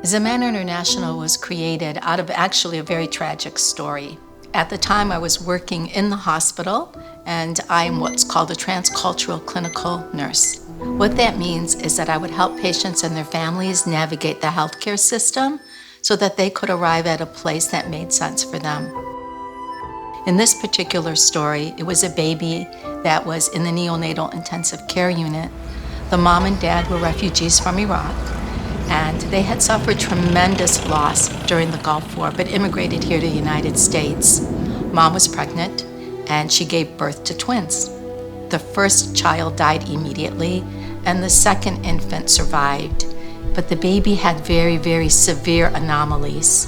Zaman International was created out of actually a very tragic story. At the time, I was working in the hospital, and I'm what's called a transcultural clinical nurse. What that means is that I would help patients and their families navigate the healthcare system so that they could arrive at a place that made sense for them. In this particular story, it was a baby that was in the neonatal intensive care unit. The mom and dad were refugees from Iraq, and they had suffered tremendous loss during the Gulf War, but immigrated here to the United States. Mom was pregnant, and she gave birth to twins. The first child died immediately, and the second infant survived, but the baby had very, very severe anomalies.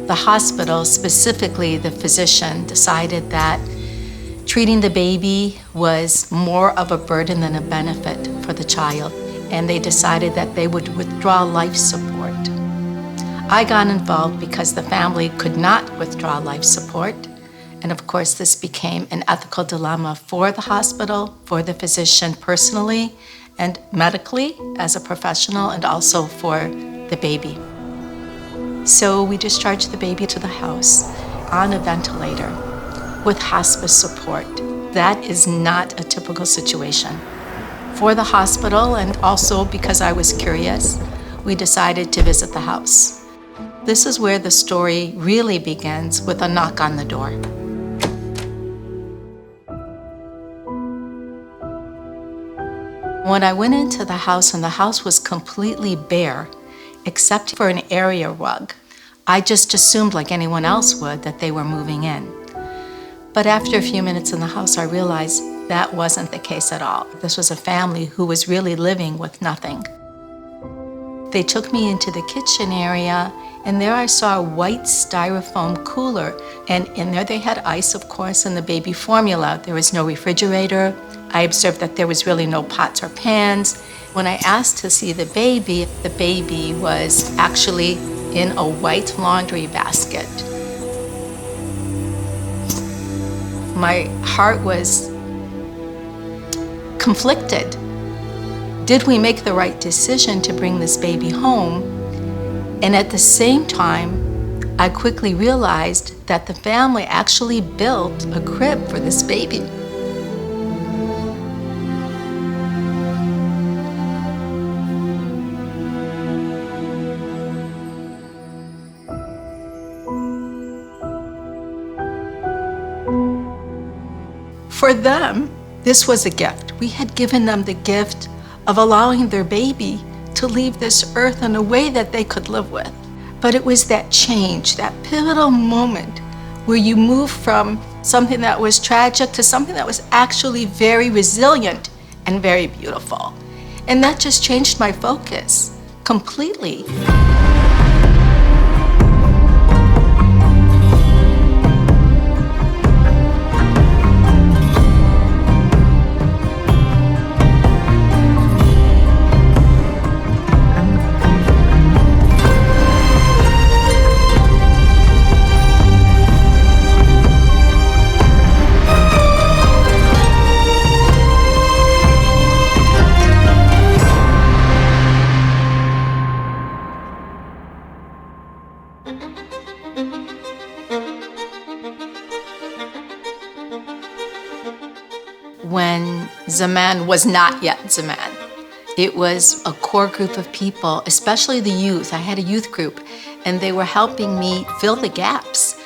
The hospital, specifically the physician, decided that treating the baby was more of a burden than a benefit for the child, and they decided that they would withdraw life support. I got involved because the family could not withdraw life support, and of course this became an ethical dilemma for the hospital, for the physician personally, and medically as a professional, and also for the baby. So we discharged the baby to the house on a ventilator with hospice support. That is not a typical situation. For the hospital, and also because I was curious, we decided to visit the house. This is where the story really begins, with a knock on the door. When I went into the house, and the house was completely bare, except for an area rug, I just assumed, like anyone else would, that they were moving in. But after a few minutes in the house, I realized that wasn't the case at all. This was a family who was really living with nothing. They took me into the kitchen area, and there I saw a white styrofoam cooler, and in there they had ice, of course, and the baby formula. There was no refrigerator. I observed that there was really no pots or pans. When I asked to see the baby was actually in a white laundry basket. My heart was conflicted. Did we make the right decision to bring this baby home? And at the same time, I quickly realized that the family actually built a crib for this baby. For them, this was a gift. We had given them the gift of allowing their baby to leave this earth in a way that they could live with. But it was that change, that pivotal moment where you move from something that was tragic to something that was actually very resilient and very beautiful. And that just changed my focus completely. When Zaman was not yet Zaman, it was a core group of people, especially the youth. I had a youth group, and they were helping me fill the gaps.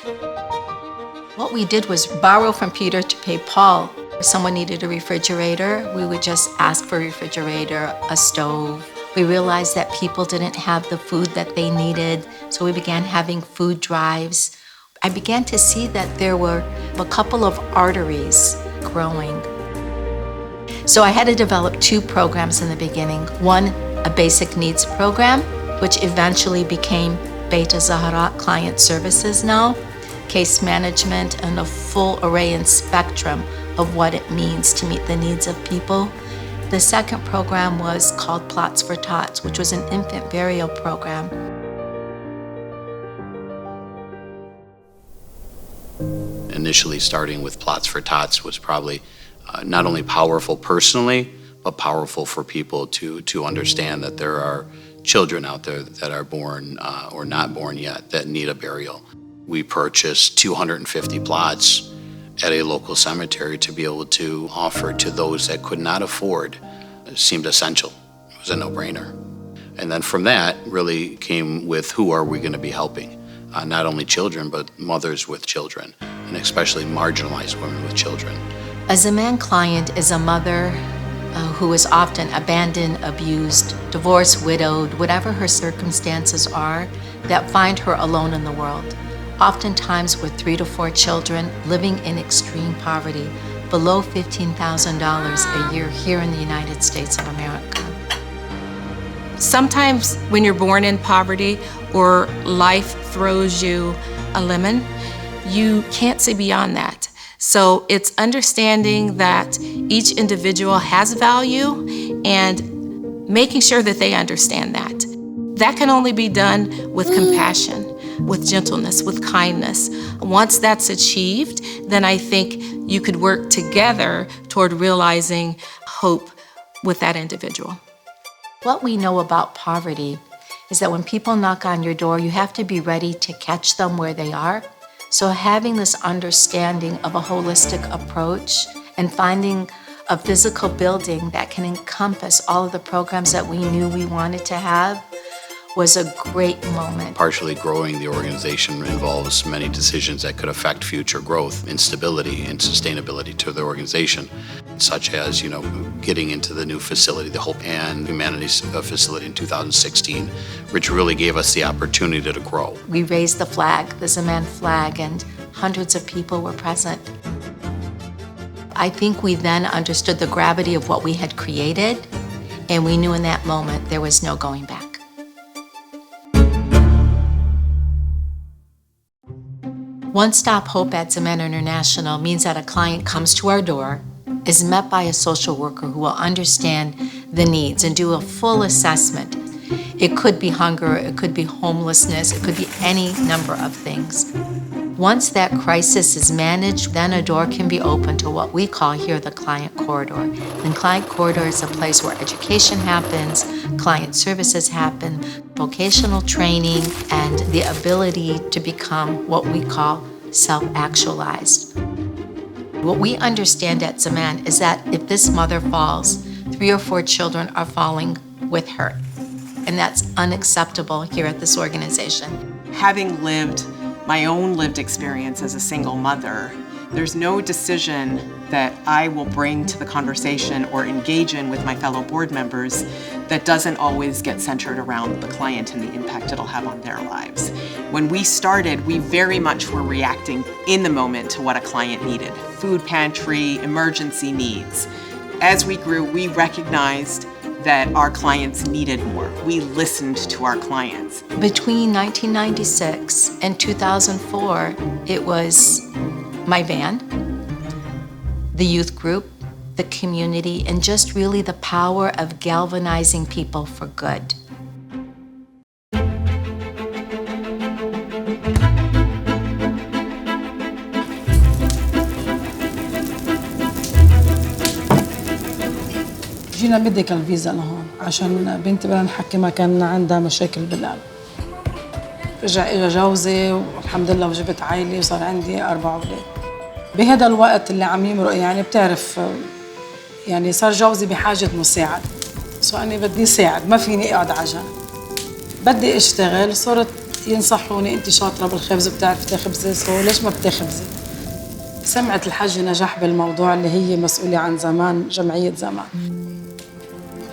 What we did was borrow from Peter to pay Paul. If someone needed a refrigerator, we would just ask for a refrigerator, a stove. We realized that people didn't have the food that they needed, so we began having food drives. I began to see that there were a couple of arteries growing. So I had to develop two programs in the beginning. One, a basic needs program, which eventually became Beta Zahra Client Services now, case management, and a full array and spectrum of what it means to meet the needs of people. The second program was called Plots for Tots, which was an infant burial program. Initially starting with Plots for Tots was probably not only powerful personally, but powerful for people to understand that there are children out there that are born or not born yet that need a burial. We purchased 250 plots at a local cemetery to be able to offer to those that could not afford. It seemed essential. It was a no-brainer. And then from that really came with who are we going to be helping? Not only children, but mothers with children, and especially marginalized women with children. A Zaman client is a mother who is often abandoned, abused, divorced, widowed, whatever her circumstances are, that find her alone in the world. Oftentimes with 3 to 4 children living in extreme poverty, below $15,000 a year here in the United States of America. Sometimes when you're born in poverty or life throws you a lemon, you can't see beyond that. So it's understanding that each individual has value and making sure that they understand that. That can only be done with compassion, with gentleness, with kindness. Once that's achieved, then I think you could work together toward realizing hope with that individual. What we know about poverty is that when people knock on your door, you have to be ready to catch them where they are. So having this understanding of a holistic approach and finding a physical building that can encompass all of the programs that we knew we wanted to have was a great moment. Partially growing the organization involves many decisions that could affect future growth and stability and sustainability to the organization, such as, getting into the new facility, the Hope and Humanities facility in 2016, which really gave us the opportunity to grow. We raised the flag, the Zaman flag, and hundreds of people were present. I think we then understood the gravity of what we had created, and we knew in that moment there was no going back. One-stop hope at Zaman International means that a client comes to our door, is met by a social worker who will understand the needs and do a full assessment. It could be hunger, it could be homelessness, it could be any number of things. Once that crisis is managed, then a door can be opened to what we call here the client corridor. And client corridor is a place where education happens, client services happen, vocational training, and the ability to become what we call self-actualized. What we understand at Zaman is that if this mother falls, 3 or 4 children are falling with her. And that's unacceptable here at this organization. Having lived my own lived experience as a single mother, there's no decision that I will bring to the conversation or engage in with my fellow board members that doesn't always get centered around the client and the impact it'll have on their lives. When we started, we very much were reacting in the moment to what a client needed. Food pantry, emergency needs. As we grew, we recognized that our clients needed more. We listened to our clients. Between 1996 and 2004, it was my van, the youth group, the community, and just really the power of galvanizing people for good. جينا ميديكال فيزا لهون عشان بنتي بدنا نحكمها كان عندها مشاكل بالقلب. رجع اجى جوزي والحمد لله وجبت عائلة وصار عندي 4 أولاد. بهذا الوقت اللي عم يمرق يعني بتعرف يعني صار جوزي بحاجة مساعد. سو أنا بدي ساعد ما فيني اقعد على جنب. بدي اشتغل صرت ينصحوني انت شاطرة بالخبز بتعرفي تخبزي سو ليش ما بتخبزي؟ سمعت الحاجة نجاح بالموضوع اللي هي مسؤولة عن زمان جمعية زمان.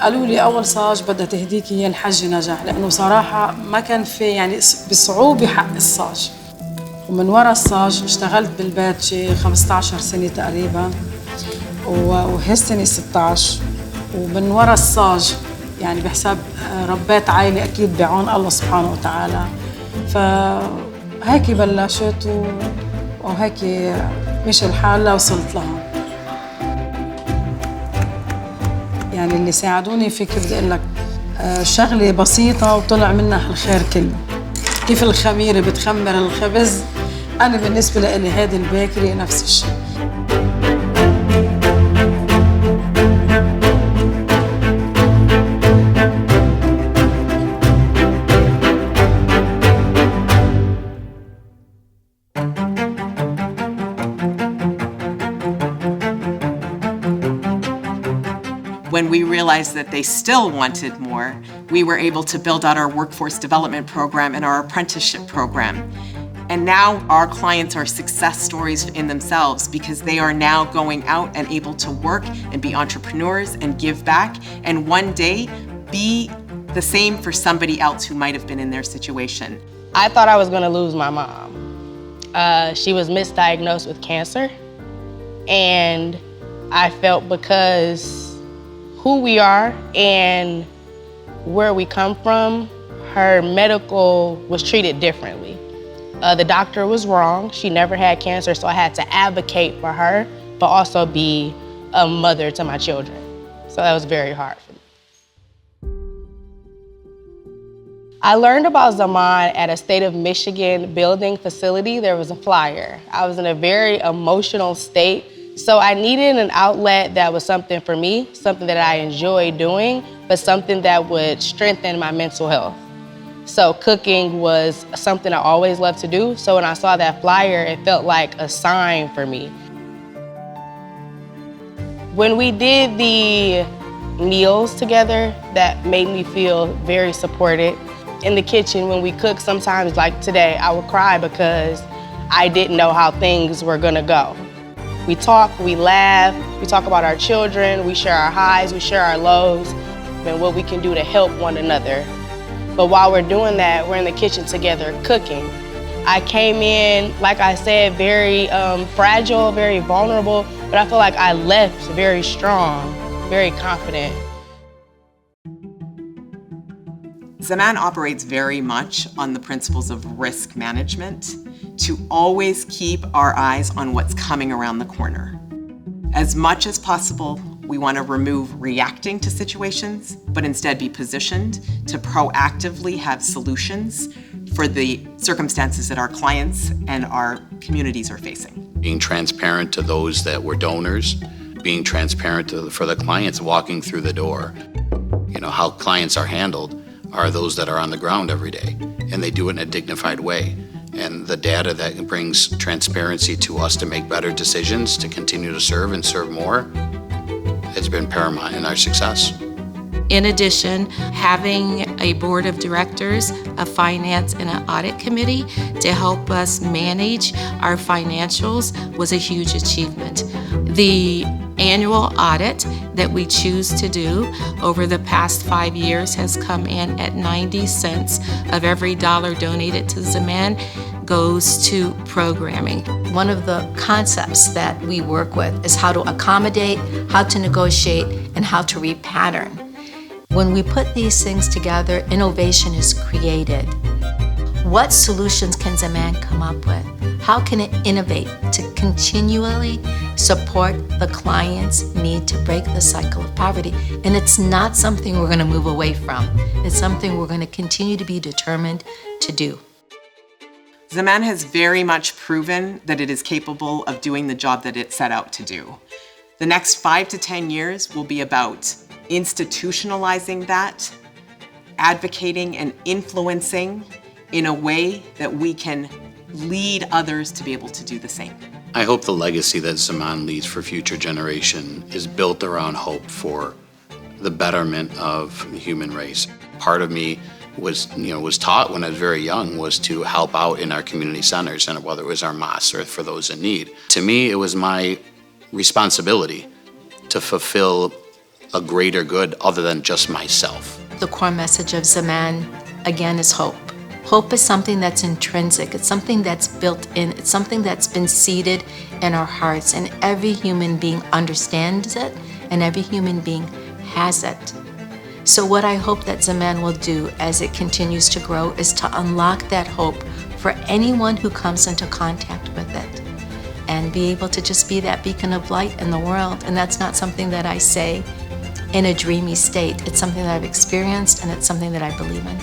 قالوا لي أول صاج بدها تهديكي هي الحج نجاح لأنه صراحة ما كان في يعني بصعوبة حق الصاج ومن وراء الصاج اشتغلت بالبيت شي 15 سنة تقريبا وهالسنة 16 ومن وراء الصاج يعني بحساب ربيت عائلة أكيد بعون الله سبحانه وتعالى فهيك بلشت وهيك مشي الحال لوصلت لهون. يعني اللي ساعدوني فيك بدي اقول لك شغله بسيطه وطلع منها الخير كله. كيف الخميره بتخمر الخبز انا بالنسبه لي هذه البيكري نفس الشيء. we realized that they still wanted more, we were able to build out our workforce development program and our apprenticeship program. And now our clients are success stories in themselves because they are now going out and able to work and be entrepreneurs and give back and one day be the same for somebody else who might have been in their situation. I thought I was gonna lose my mom. She was misdiagnosed with cancer, and I felt because who we are and where we come from, her medical was treated differently. The doctor was wrong. She never had cancer, so I had to advocate for her, but also be a mother to my children. So that was very hard for me. I learned about Zaman at a state of Michigan building facility. There was a flyer. I was in a very emotional state, so I needed an outlet that was something for me, something that I enjoyed doing, but something that would strengthen my mental health. So cooking was something I always loved to do, so when I saw that flyer, it felt like a sign for me. When we did the meals together, that made me feel very supported. In the kitchen, when we cook, sometimes like today, I would cry because I didn't know how things were gonna go. We talk, we laugh, we talk about our children, we share our highs, we share our lows, and what we can do to help one another. But while we're doing that, we're in the kitchen together cooking. I came in, like I said, very fragile, very vulnerable, but I feel like I left very strong, very confident. Zaman operates very much on the principles of risk management to always keep our eyes on what's coming around the corner. As much as possible, we want to remove reacting to situations, but instead be positioned to proactively have solutions for the circumstances that our clients and our communities are facing. Being transparent to those that were donors, being transparent for the clients walking through the door. You know, how clients are handled are those that are on the ground every day, and they do it in a dignified way. And the data that brings transparency to us to make better decisions, to continue to serve and serve more, has been paramount in our success. In addition, having a board of directors, a finance and an audit committee to help us manage our financials was a huge achievement. The annual audit that we choose to do over the past 5 years has come in at 90 cents of every dollar donated to Zaman goes to programming. One of the concepts that we work with is how to accommodate, how to negotiate, and how to repattern. When we put these things together, innovation is created. What solutions can Zaman come up with? How can it innovate to continually support the client's need to break the cycle of poverty? And it's not something we're going to move away from. It's something we're going to continue to be determined to do. Zaman has very much proven that it is capable of doing the job that it set out to do. The next 5 to 10 years will be about institutionalizing that, advocating and influencing in a way that we can lead others to be able to do the same. I hope the legacy that Zaman leaves for future generation is built around hope for the betterment of the human race. Part of me was taught when I was very young was to help out in our community centers, and whether it was our mosques or for those in need. To me, it was my responsibility to fulfill a greater good other than just myself. The core message of Zaman, again, is hope. Hope is something that's intrinsic. It's something that's built in. It's something that's been seeded in our hearts, and every human being understands it, and every human being has it. So what I hope that Zaman will do as it continues to grow is to unlock that hope for anyone who comes into contact with it and be able to just be that beacon of light in the world. And that's not something that I say in a dreamy state. It's something that I've experienced, and it's something that I believe in.